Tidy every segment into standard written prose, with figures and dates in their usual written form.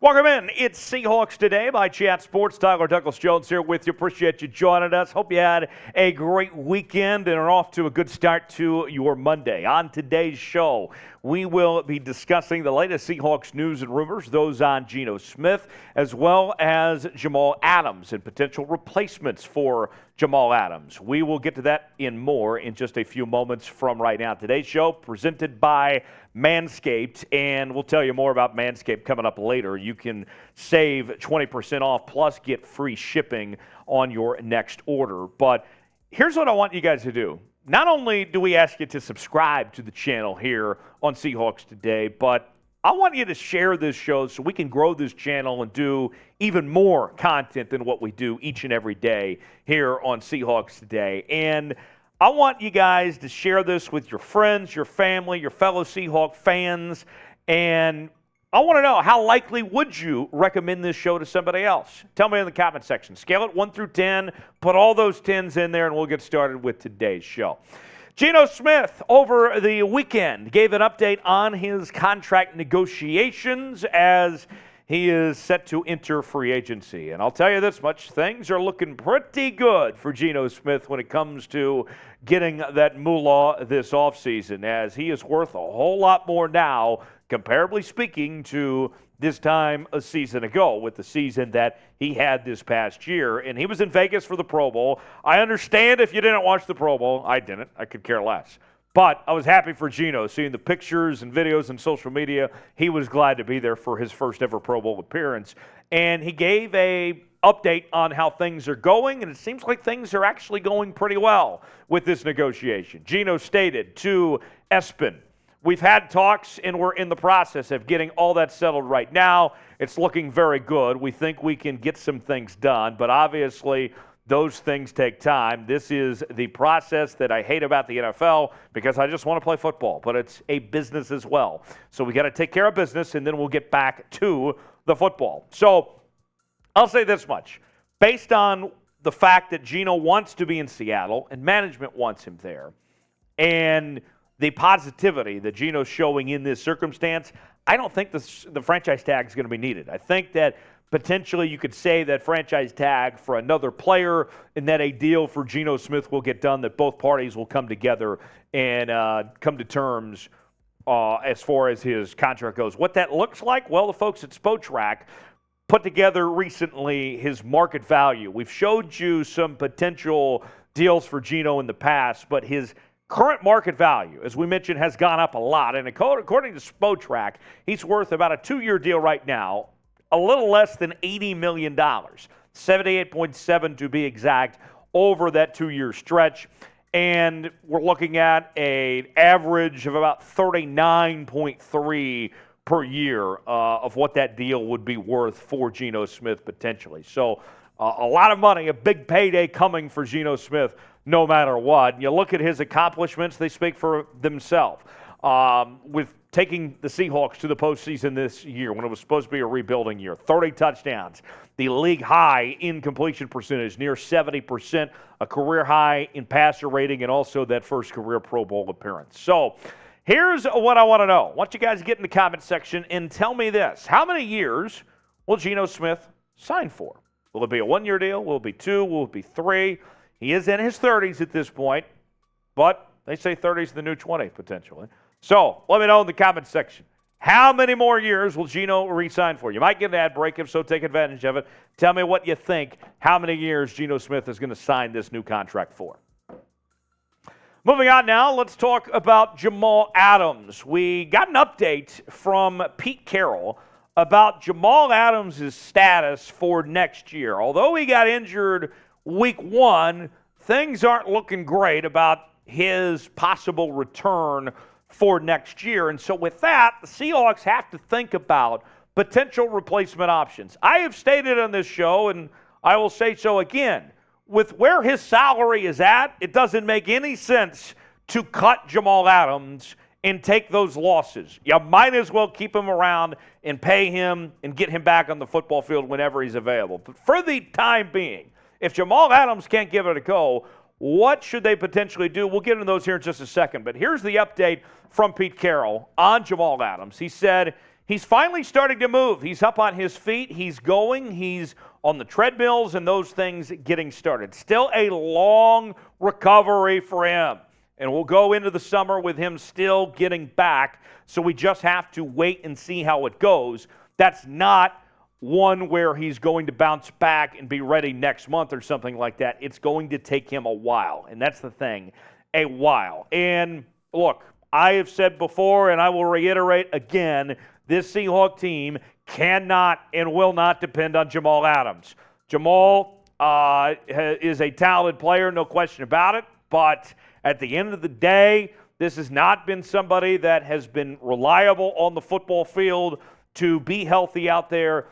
Welcome in. It's Seahawks Today by Chat Sports. Tyler Douglas-Jones here with you. Appreciate you joining us. Hope you had a great weekend and are off to a good start to your Monday. On today's show, we will be discussing the latest Seahawks news and rumors, those on Geno Smith, as well as Jamal Adams and potential replacements for Jamal Adams. We will get to that and more in just a few moments from right now. Today's show presented by Manscaped, and we'll tell you more about Manscaped coming up later. You can save 20% off plus get free shipping on your next order. But here's what I want you guys to do. Not only do we ask you to subscribe to the channel here on Seahawks Today, but I want you to share this show so we can grow this channel and do even more content than what we do each and every day here on Seahawks Today. And I want you guys to share this with your friends, your family, your fellow Seahawk fans, and I want to know, how likely would you recommend this show to somebody else? Tell me in the comment section. Scale it 1 through 10. Put all those 10s in there, and we'll get started with today's show. Geno Smith, over the weekend, gave an update on his contract negotiations as he is set to enter free agency. And I'll tell you this much, things are looking pretty good for Geno Smith when it comes to getting that moolah this offseason, as he is worth a whole lot more now, comparably speaking, to this time a season ago with the season that he had this past year. And he was in Vegas for the Pro Bowl. I understand if you didn't watch the Pro Bowl. I didn't. I could care less. But I was happy for Geno, seeing the pictures and videos and social media. He was glad to be there for his first ever Pro Bowl appearance. And he gave a update on how things are going, and it seems like things are actually going pretty well with this negotiation. Geno stated to ESPN, "We've had talks, and we're in the process of getting all that settled right now. It's looking very good. We think we can get some things done, but obviously those things take time. This is the process that I hate about the NFL because I just want to play football, but it's a business as well. So we got to take care of business, and then we'll get back to the football." So I'll say this much. Based on the fact that Geno wants to be in Seattle and management wants him there, and the positivity that Geno's showing in this circumstance, I don't think the franchise tag is going to be needed. I think that potentially you could say that franchise tag for another player and that a deal for Geno Smith will get done, that both parties will come together and come to terms as far as his contract goes. What that looks like, well, the folks at Spotrac put together recently his market value. We've showed you some potential deals for Geno in the past, but his current market value, as we mentioned, has gone up a lot. And according to Spotrac, he's worth about a 2-year deal right now, a little less than $80 million, 78.7 to be exact, over that 2-year stretch. And we're looking at an average of about 39.3 per year of what that deal would be worth for Geno Smith potentially. So a lot of money, a big payday coming for Geno Smith no matter what. And you look at his accomplishments, they speak for themselves. With taking the Seahawks to the postseason this year when it was supposed to be a rebuilding year, 30 touchdowns, the league high in completion percentage, near 70%, a career high in passer rating, and also that first career Pro Bowl appearance. So here's what I want to know. I want you guys to get in the comment section and tell me this. How many years will Geno Smith sign for? Will it be a 1-year deal? Will it be 2? Will it be 3? He is in his 30s at this point, but they say 30 is the new 20 potentially. So let me know in the comment section. How many more years will Geno re-sign for? You might get an ad break. If so, take advantage of it. Tell me what you think, how many years Geno Smith is going to sign this new contract for. Moving on now, let's talk about Jamal Adams. We got an update from Pete Carroll about Jamal Adams' status for next year. Although he got injured week 1, things aren't looking great about his possible return for next year. And so with that, the Seahawks have to think about potential replacement options. I have stated on this show, and I will say so again, with where his salary is at, it doesn't make any sense to cut Jamal Adams and take those losses. You might as well keep him around and pay him and get him back on the football field whenever he's available. But for the time being, if Jamal Adams can't give it a go, what should they potentially do? We'll get into those here in just a second. But here's the update from Pete Carroll on Jamal Adams. He said he's finally starting to move. He's up on his feet. He's going. He's on the treadmills and those things getting started. Still a long recovery for him. And we'll go into the summer with him still getting back. So we just have to wait and see how it goes. That's not one where he's going to bounce back and be ready next month or something like that. It's going to take him a while. And that's the thing, a while. And look, I have said before, and I will reiterate again, this Seahawks team cannot and will not depend on Jamal Adams. Jamal is a talented player, no question about it. But at the end of the day, this has not been somebody that has been reliable on the football field to be healthy out there.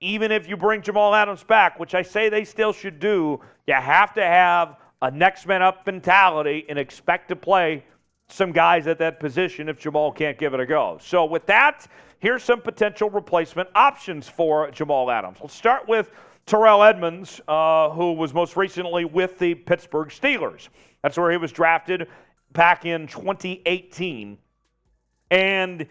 Even if you bring Jamal Adams back, which I say they still should do, you have to have a next man up mentality and expect to play some guys at that position if Jamal can't give it a go. So with that, here's some potential replacement options for Jamal Adams. Let's start with Terrell Edmunds, who was most recently with the Pittsburgh Steelers. That's where he was drafted back in 2018. And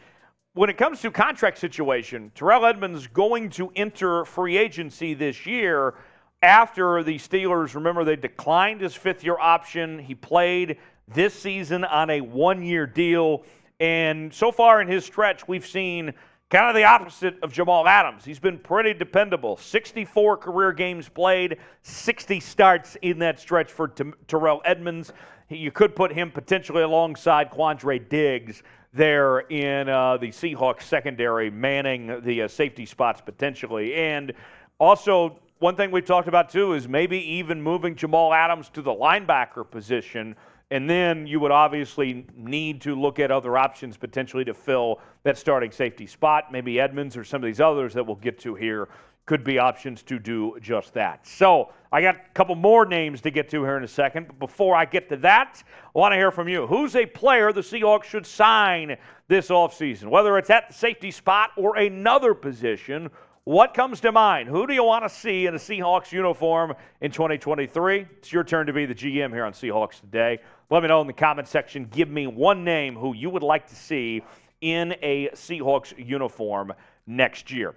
when it comes to contract situation, Terrell Edmunds going to enter free agency this year after the Steelers, remember, they declined his fifth-year option. He played this season on a one-year deal. And so far in his stretch, we've seen kind of the opposite of Jamal Adams. He's been pretty dependable. 64 career games played, 60 starts in that stretch for Terrell Edmunds. You could put him potentially alongside Quandre Diggs there in the Seahawks secondary, manning the safety spots potentially. And also, one thing we've talked about too is maybe even moving Jamal Adams to the linebacker position. And then you would obviously need to look at other options potentially to fill that starting safety spot. Maybe Edmunds or some of these others that we'll get to here could be options to do just that. So I got a couple more names to get to here in a second. But before I get to that, I want to hear from you. Who's a player the Seahawks should sign this offseason? Whether it's at the safety spot or another position, what comes to mind? Who do you want to see in a Seahawks uniform in 2023? It's your turn to be the GM here on Seahawks Today. Let me know in the comment section. Give me one name who you would like to see in a Seahawks uniform next year.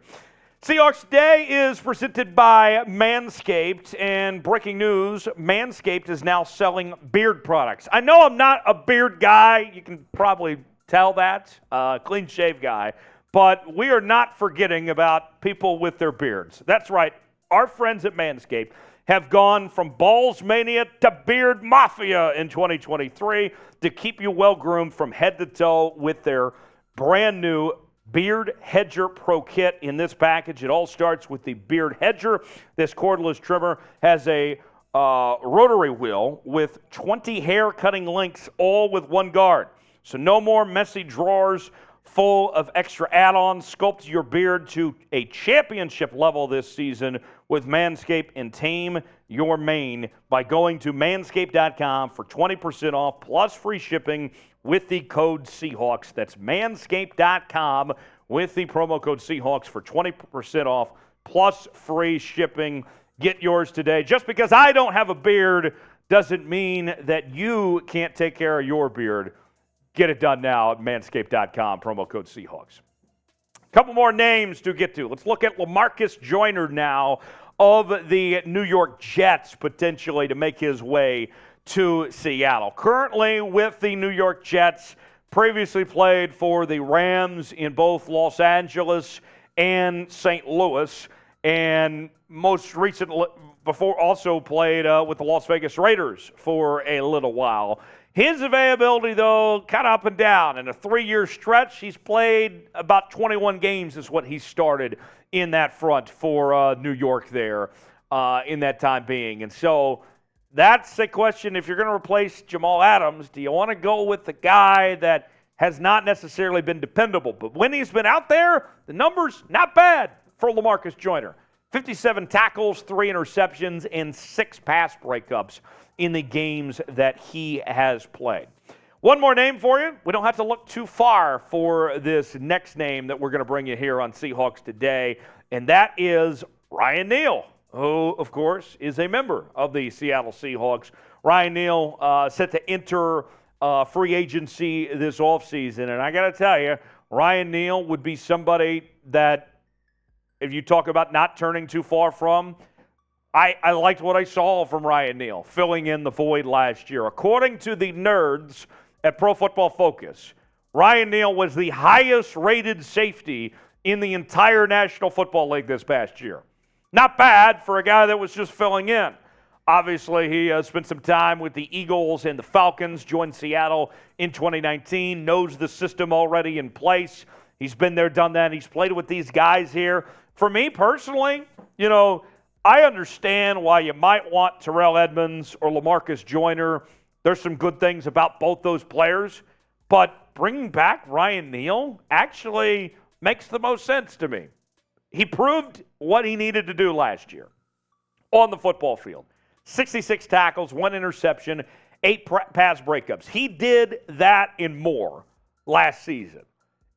Seahawks Today is presented by Manscaped, and breaking news, Manscaped is now selling beard products. I know I'm not a beard guy. You can probably tell that, clean shave guy, but we are not forgetting about people with their beards. That's right. Our friends at Manscaped have gone from balls mania to beard mafia in 2023 to keep you well groomed from head to toe with their brand new Beard Hedger Pro Kit in this package. It all starts with the Beard Hedger. This cordless trimmer has a rotary wheel with 20 hair cutting links, all with one guard. So no more messy drawers full of extra add-ons. Sculpt your beard to a championship level this season with Manscaped and tame your mane by going to manscaped.com for 20% off plus free shipping with the code Seahawks. That's manscaped.com with the promo code Seahawks for 20% off plus free shipping. Get yours today. Just because I don't have a beard doesn't mean that you can't take care of your beard. Get it done now at manscaped.com, promo code Seahawks. A couple more names to get to. Let's look at Lamarcus Joyner now of the New York Jets, potentially to make his way to Seattle. Currently with the New York Jets, previously played for the Rams in both Los Angeles and St. Louis, and most recently, before also played with the Las Vegas Raiders for a little while. His availability, though, kind of up and down. In a 3-year stretch, he's played about 21 games is what he started in that front for New York there in that time being. And so that's a question. If you're going to replace Jamal Adams, do you want to go with the guy that has not necessarily been dependable? But when he's been out there, the numbers, not bad for Lamarcus Joyner. 57 tackles, 3 interceptions, and 6 pass breakups in the games that he has played. One more name for you. We don't have to look too far for this next name that we're going to bring you here on Seahawks Today, and that is Ryan Neal, who, of course, is a member of the Seattle Seahawks. Ryan Neal set to enter free agency this offseason, and I got to tell you, Ryan Neal would be somebody that, if you talk about not turning too far from, I liked what I saw from Ryan Neal, filling in the void last year. According to the nerds at Pro Football Focus, Ryan Neal was the highest-rated safety in the entire National Football League this past year. Not bad for a guy that was just filling in. Obviously, he spent some time with the Eagles and the Falcons, joined Seattle in 2019, knows the system already in place. He's been there, done that. He's played with these guys here. For me personally, I understand why you might want Terrell Edmunds or Lamarcus Joyner. There's some good things about both those players, but bringing back Ryan Neal actually makes the most sense to me. He proved what he needed to do last year on the football field. 66 tackles, 1 interception, 8 pass breakups. He did that and more last season.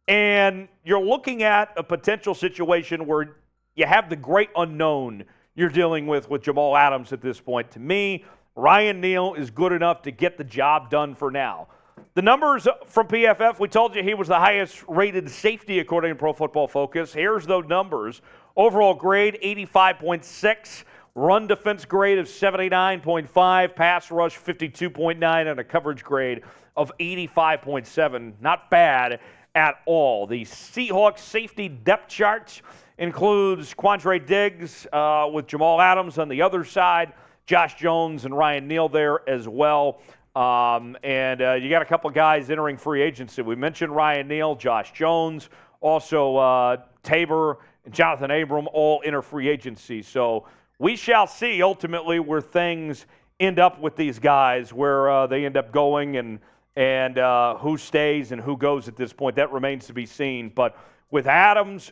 And you're looking at a potential situation where you have the great unknown you're dealing with Jamal Adams at this point. To me, Ryan Neal is good enough to get the job done for now. The numbers from PFF, we told you he was the highest-rated safety according to Pro Football Focus. Here's those numbers. Overall grade, 85.6. Run defense grade of 79.5. Pass rush, 52.9. And a coverage grade of 85.7. Not bad at all. The Seahawks safety depth chart includes Quandre Diggs with Jamal Adams on the other side, Josh Jones and Ryan Neal there as well. And you got a couple guys entering free agency. We mentioned Ryan Neal, Josh Jones, also Tabor and Jonathan Abram all enter free agency. So we shall see ultimately where things end up with these guys, where they end up going and who stays and who goes at this point. That remains to be seen. But with Adams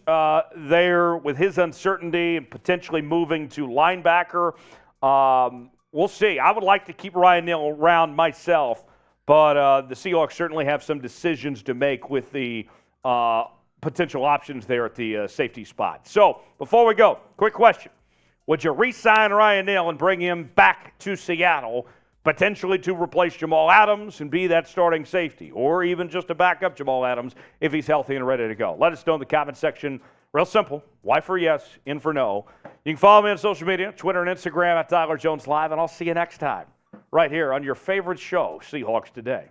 there, with his uncertainty and potentially moving to linebacker, we'll see. I would like to keep Ryan Neal around myself, but the Seahawks certainly have some decisions to make with the potential options there at the safety spot. So before we go, quick question. Would you re-sign Ryan Neal and bring him back to Seattle, potentially to replace Jamal Adams and be that starting safety, or even just to back up Jamal Adams if he's healthy and ready to go? Let us know in the comment section. Real simple. Y for yes, N for no. You can follow me on social media, Twitter and Instagram at Tyler Jones Live, and I'll see you next time right here on your favorite show, Seahawks Today.